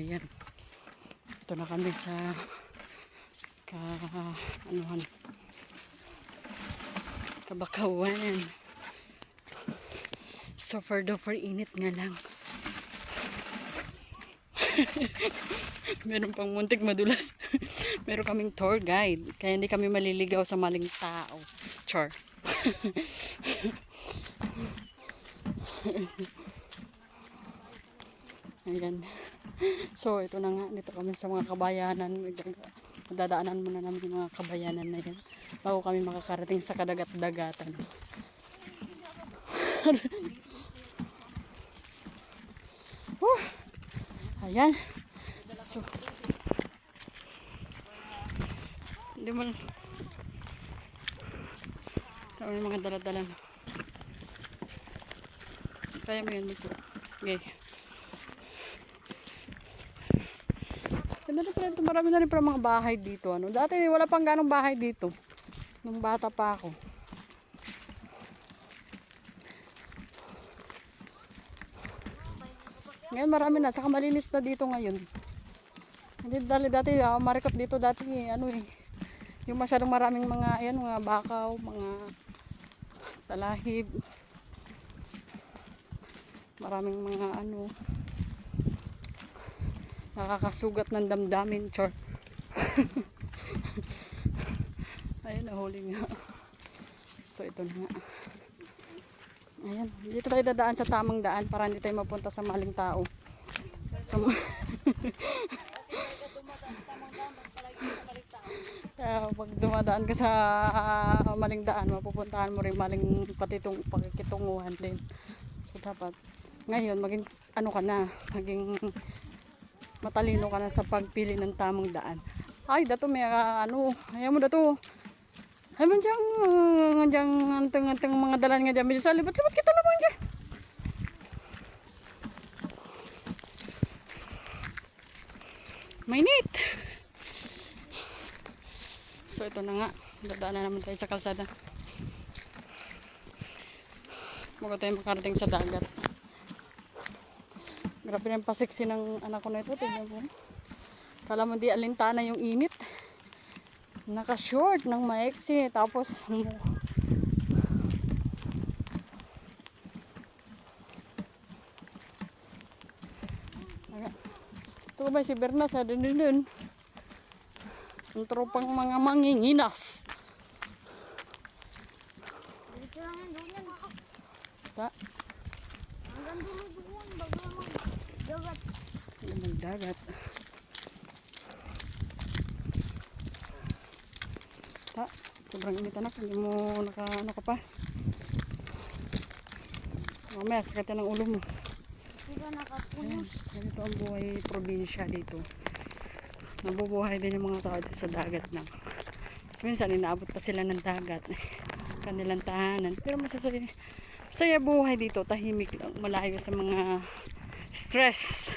Ayan. Ito na kami sa Kabakawan. So for init nga lang. Meron pang muntik madulas. Meron kaming tour guide. Kaya hindi kami maliligaw sa maling tao. Char. Ayan. So ito na nga. Dito kami sa mga kabayanan. Dadaanan muna namin yung mga kabayanan na yan. Bago kami makakarating sa kadagat-dagatan. Ayan. So, hindi mo kami mga daladalan. Kaya mo yun, Miso. Okay. Ganda na pala ito. Marami na rin pala mga bahay dito. Ano? Dati wala pang ganong bahay dito. Nung bata pa ako. Ngayon marami na. Saka malinis na dito ngayon. Hindi dati marikot dito dati yung masyadong maraming mga mga bakaw, mga talahib. Maraming mga nakakasugat ng damdamin, char. Ayun, nahuli nga. So ito na nga. Ayan, dito tayo dadaan sa tamang daan para hindi tayo mapunta sa maling tao. So, pag dumadaan ka sa maling daan, mapupuntahan mo rin maling pakikitunguhan din. So dapat ngayon maging maging matalino ka na sa pagpili ng tamang daan. Ay, dato may ayaw mo dato. Ay man diyang anteng mga dalan nga dyan. Medyo sa libat-libat kita naman dyan. Mainit. So ito na nga. Dadaan na naman tayo sa kalsada. Bago tayo makarating sa dagat. Grabe na yung pasiksi ng anak ko na ito. Tingnan mo. Kala mo di alintana yung init. Naka-short ng maiksi. Tapos ito ba si Berna sa dun. Ang tropang mga manginginas. Ta. Ang dagat. Ta, sobrang init anak, hindi mo ka pa. Mamaya sakit ng ulo mo. Hindi nakapunos. Ganito ang buhay probinsya dito. Nabubuhay din yung mga tao dito sa dagat na. Tapos minsan inaabot pa sila ng dagat. Kanilang tahanan. Pero masaya buhay dito. Tahimik lang. Malayo sa mga stress.